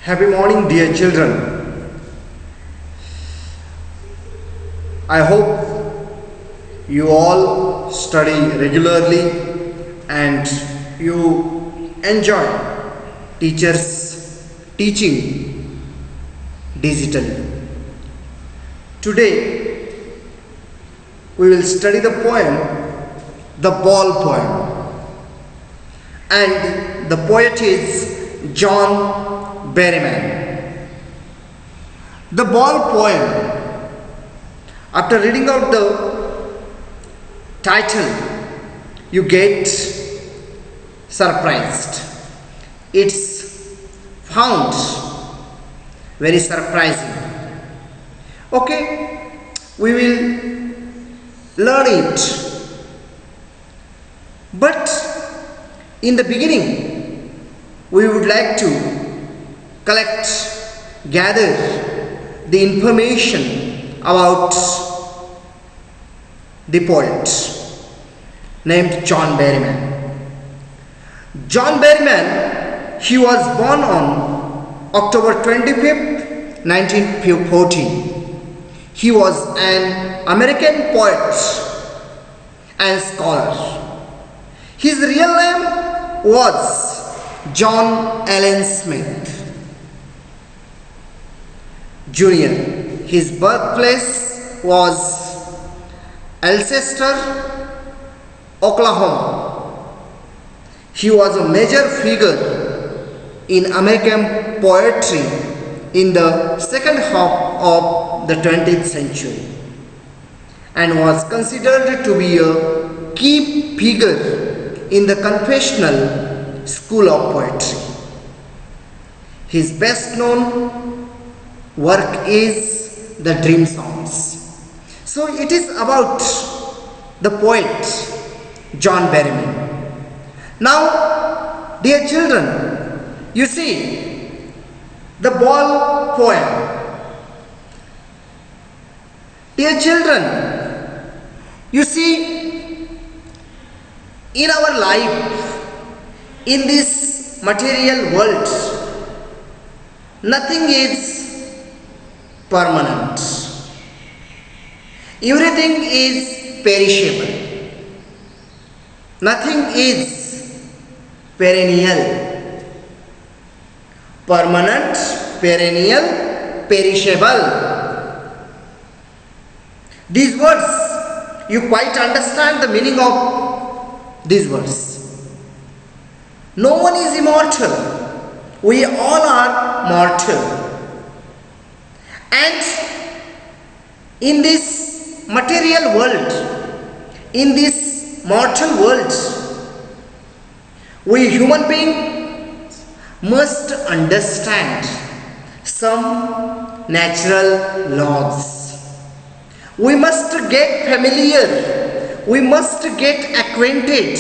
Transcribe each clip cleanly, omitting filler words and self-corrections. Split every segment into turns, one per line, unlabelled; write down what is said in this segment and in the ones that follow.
Happy morning, dear children. I hope you all study regularly and you enjoy teachers teaching digitally. Today we will study the poem The Ball Poem, and the poet is John Berryman. The Ball Poem. After reading out the title, you get surprised. It's found very surprising. Okay, we will learn it. But in the beginning, we would like to gather the information about the poet named John Berryman. John Berryman, he was born on October 25th, 1914. He was an American poet and scholar. His real name was John Allen Smith Jr. His birthplace was Alcester, Oklahoma. He was a major figure in American poetry in the second half of the 20th century and was considered to be a key figure in the confessional school of poetry. His best known work is the Dream Songs. So it is about the poet John Berryman. Now, dear children, you see the Ball Poem. Dear children, you see, in our life, in this material world, nothing is permanent. Everything is perishable. Nothing is perennial. Permanent, perennial, perishable. These words, you quite understand the meaning of these words. No one is immortal. We all are mortal. And in this material world, in this mortal world, we human beings must understand some natural laws. We must get familiar. We must get acquainted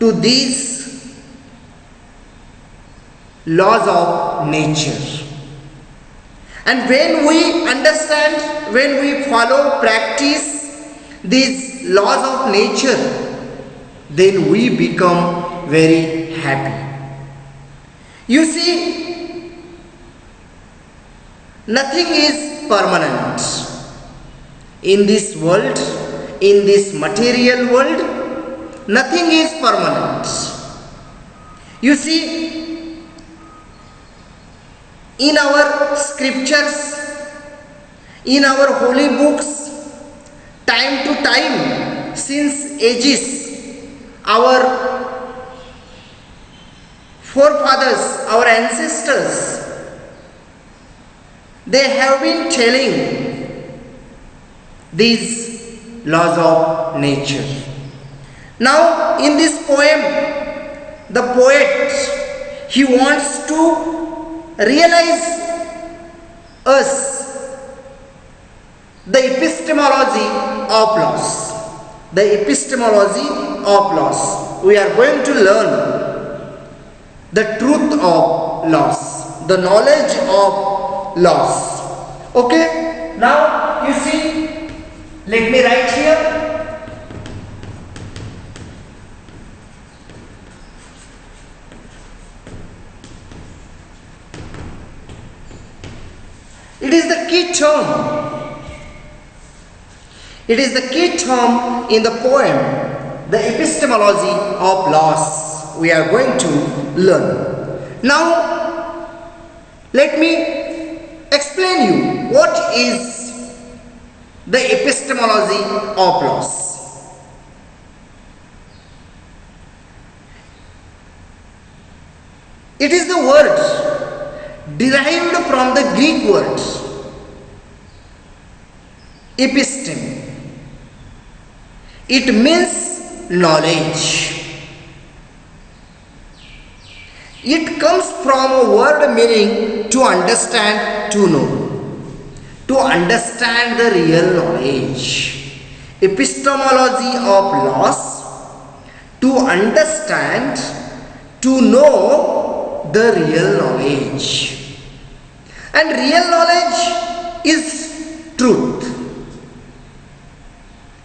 to these laws of nature. And when we understand, when we follow, practice these laws of nature, then we become very happy. You see, nothing is permanent in this world. In this material world, nothing is permanent. You see, in our scriptures, in our holy books, time to time, since ages, our forefathers, our ancestors, they have been telling these laws of nature. Now, in this poem, the poet, he wants to realize us the epistemology of laws. The epistemology of laws. We are going to learn the truth of laws, the knowledge of laws. Okay? Now, you see, let me write here. It is the key term. It is the key term in the poem, the epistemology of loss, we are going to learn. Now, let me explain you what is the epistemology of loss. It is the word derived from the Greek word episteme. It means knowledge. It comes from a word meaning to understand, to know, to understand the real knowledge. Epistemology of loss, to understand, to know the real knowledge. And real knowledge is truth,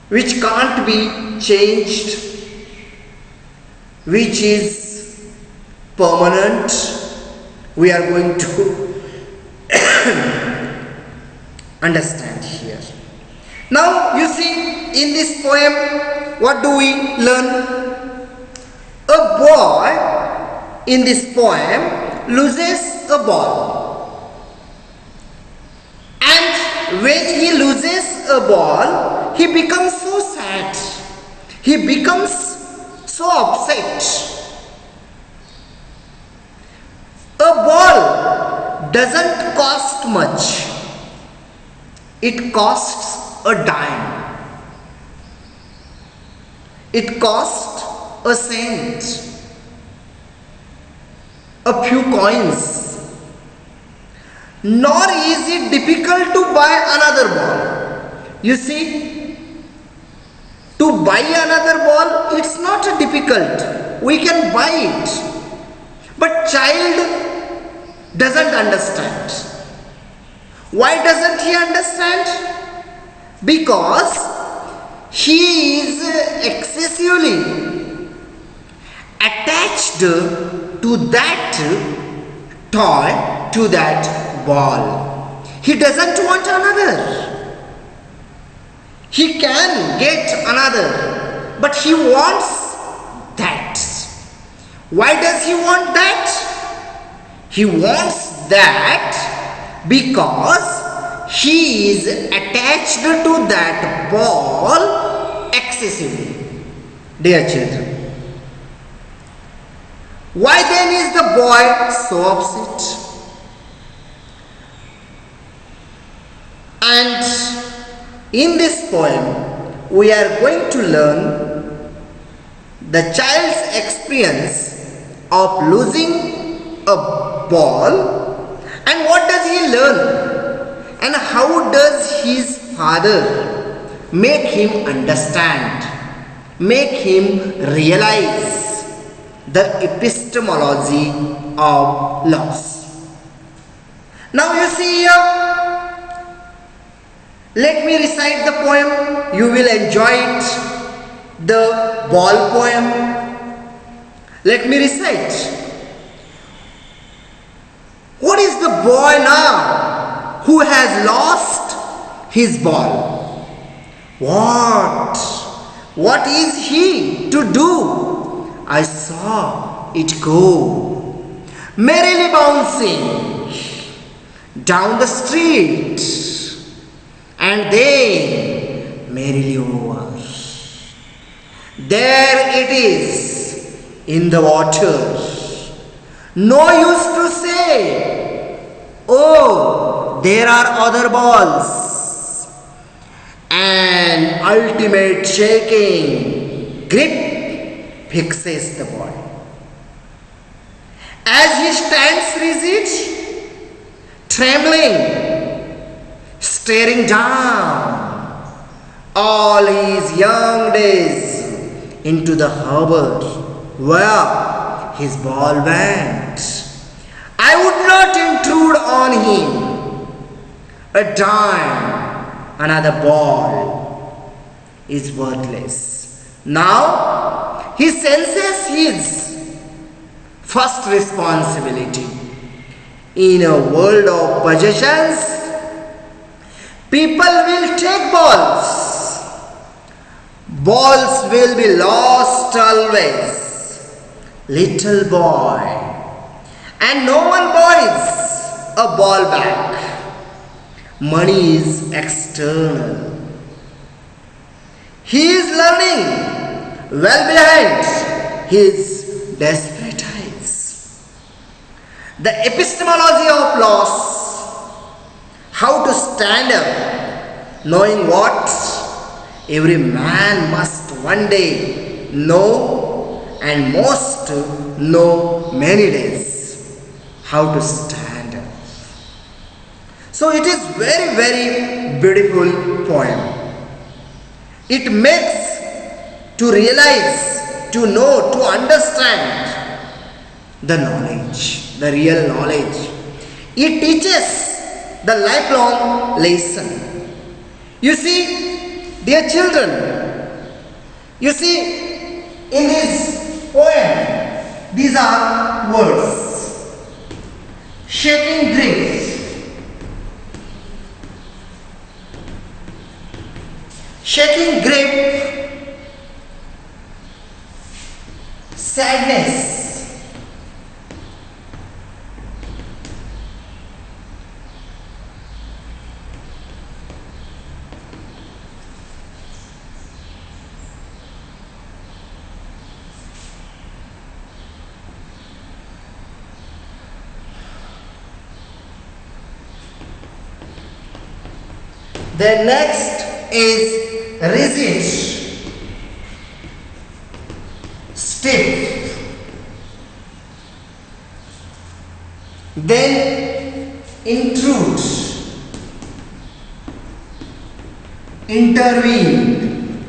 which can't be changed, which is permanent. We are going to understand here. Now you see, in this poem, what do we learn? A boy in this poem loses a ball, and when he loses a ball, he becomes so sad, he becomes so upset. A ball doesn't cost much, it costs a dime, it costs a cent, a few coins. Nor is it difficult to buy another ball. You see, to buy another ball, it's not difficult. We can buy it. But child doesn't understand. Why doesn't he understand? Because he is excessively attached to that toy, to that ball. He doesn't want another. He can get another, but he wants that. Why does he want that? He wants that because he is attached to that ball excessively. Dear children, why then is the boy so upset? And in this poem, we are going to learn the child's experience of losing a ball, and what does he learn, and how does his father make him understand, make him realize the epistemology of loss. Now you see here, let me recite the poem. You will enjoy it. The ball poem. Let me recite. What is the boy now who has lost his ball? What? What is he to do? I saw it go, merrily bouncing down the street, and then merrily over. There it is in the water. No use to say, oh, there are other balls. An ultimate shaking grip fixes the boy. As he stands rigid, trembling, staring down all his young days into the harbor where his ball went. I would not intrude on him a dime, another ball is worthless. Now he senses his first responsibility. In a world of possessions, People will take balls. Balls will be lost always. Little boy. And no one buys a ball back. Money is external. He is learning well behind his desperate eyes. The epistemology of loss, how to stand up, knowing what every man must one day know, and most know many days, how to stand up. So it is very, very beautiful poem. It makes to realize, to know, to understand the knowledge, the real knowledge. It teaches the lifelong lesson. You see, dear children, you see, in this poem, these are words. Shaking grief. Shaking grief, sadness, the next is resist, stiff, then intrude, intervene,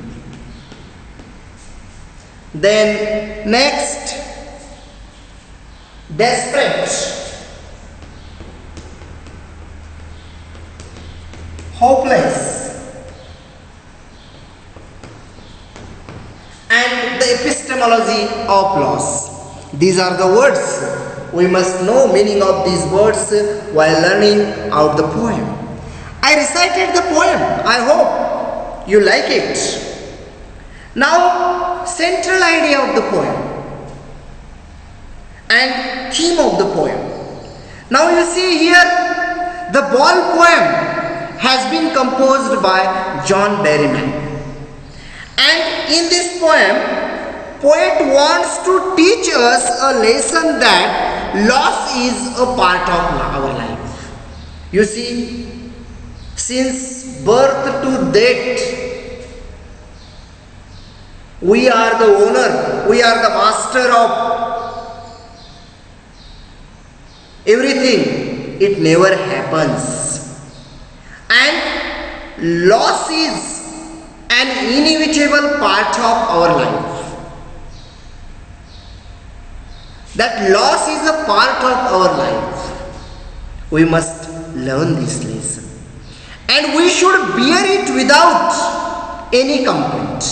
then next desperate, hopeless, and the epistemology of loss. These are the words. We must know meaning of these words while learning out the poem. I recited the poem. I hope you like it. Now, central idea of the poem and theme of the poem. Now you see here, the ball poem has been composed by John Berryman. And in this poem, poet wants to teach us a lesson that loss is a part of our life. You see, since birth to death, we are the owner, we are the master of everything. It never happens. And loss is an inevitable part of our life. That loss is a part of our life. We must learn this lesson. And we should bear it without any complaint.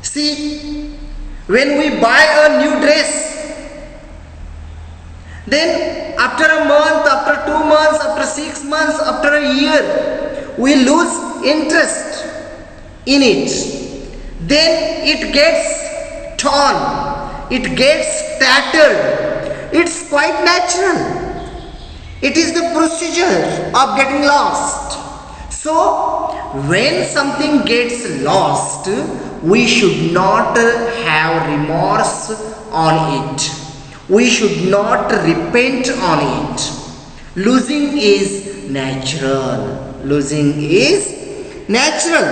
See, when we buy a new dress, then after a month, after 2 months, after 6 months, after a year, we lose interest in it. Then it gets torn, it gets tattered. It's quite natural. It is the procedure of getting lost. So, when something gets lost, we should not have remorse on it. We should not repent on it. Losing is natural. Losing is natural.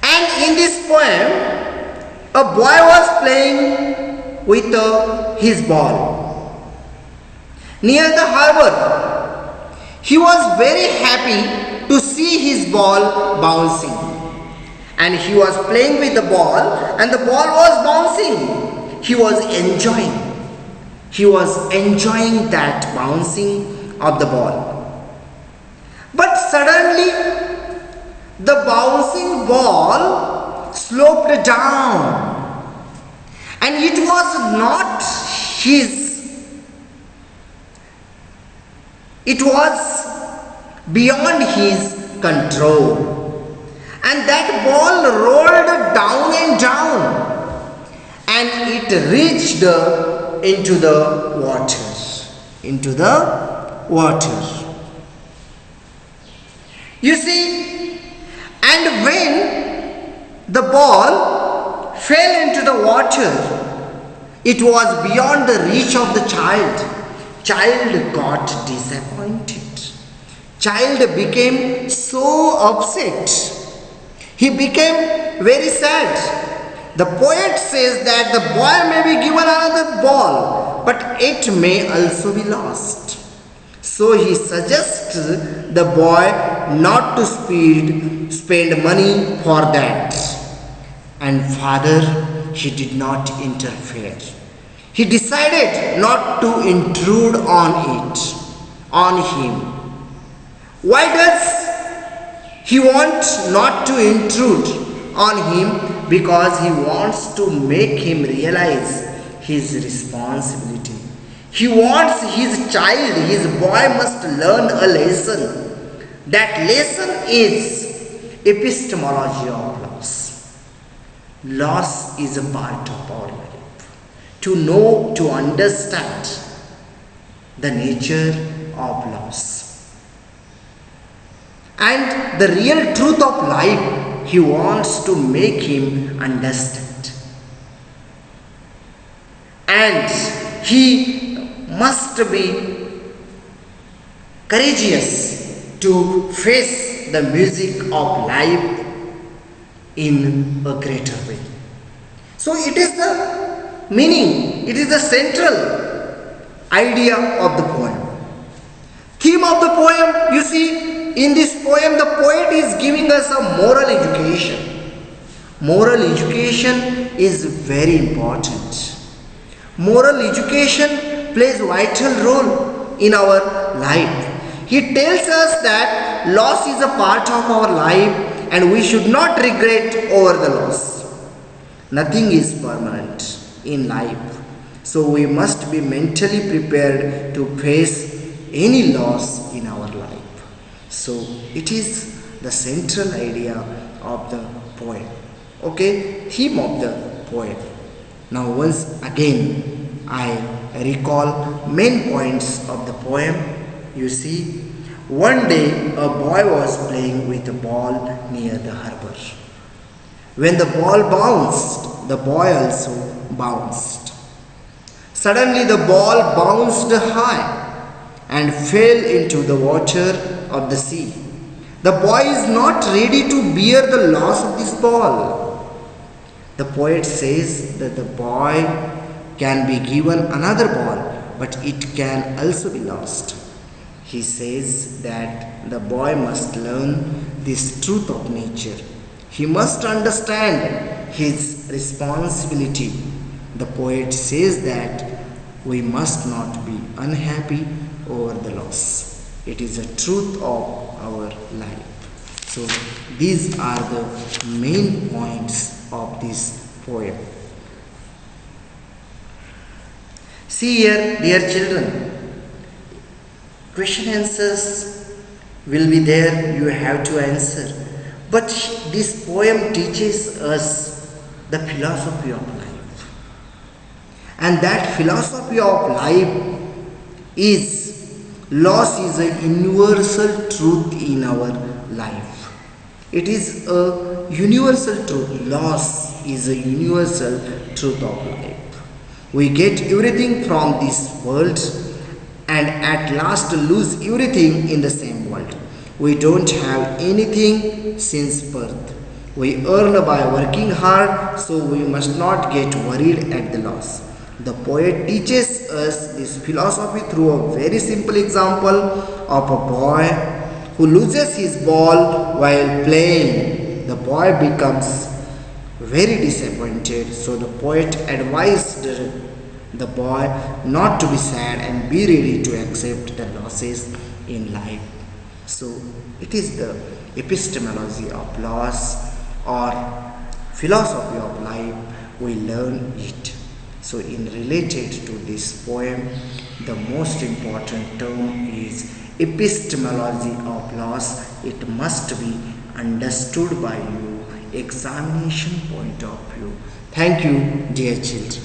And in this poem, a boy was playing with his ball near the harbor. He was very happy to see his ball bouncing. And he was playing with the ball, and the ball was bouncing. He was enjoying. He was enjoying that bouncing of the ball. But suddenly, the bouncing ball sloped down, and it was not his. It was beyond his control. And that ball rolled down and down, and it reached into the water. Into the water. You see, and when the ball fell into the water, it was beyond the reach of the child. Child got disappointed. Child became so upset. He became very sad. The poet says that the boy may be given another ball, but it may also be lost. So he suggests the boy not to spend money for that. And father, he did not interfere. He decided not to intrude on him. Why does he want not to intrude on him? Because he wants to make him realize his responsibility. He wants his child, his boy must learn a lesson. That lesson is epistemology of loss. Loss is a part of our life. To know, to understand the nature of loss. And the real truth of life, he wants to make him understand. And he must be courageous to face the music of life in a greater way. So it is the meaning, it is the central idea of the poem. Theme of the poem, you see, in this poem, the poet is giving us a moral education. Moral education is very important. Moral education plays a vital role in our life. He tells us that loss is a part of our life and we should not regret over the loss. Nothing is permanent in life. So we must be mentally prepared to face any loss in our life. So it is the central idea of the poem. Okay, theme of the poem. Now once again I recall main points of the poem. You see, one day a boy was playing with a ball near the harbor. When the ball bounced, the boy also bounced. Suddenly the ball bounced high and fell into the water of the sea. The boy is not ready to bear the loss of this ball. The poet says that the boy can be given another ball, but it can also be lost. He says that the boy must learn this truth of nature. He must understand his responsibility. The poet says that we must not be unhappy over the loss. It is a truth of our life. So these are the main points of this poem. See here, dear children, question answers will be there, you have to answer. But this poem teaches us the philosophy of life. And that philosophy of life is loss is a universal truth in our life. It is a universal truth. Loss is a universal truth of life. We get everything from this world and at last lose everything in the same world. We don't have anything since birth. We earn by working hard, so we must not get worried at the loss. The poet teaches us this philosophy through a very simple example of a boy who loses his ball while playing. The boy becomes very disappointed, so the poet advised the boy not to be sad and be ready to accept the losses in life. So it is the epistemology of loss or philosophy of life, we learn it. So in related to this poem, the most important term is epistemology of loss, it must be understood by you, examination point of view. Thank you, dear children.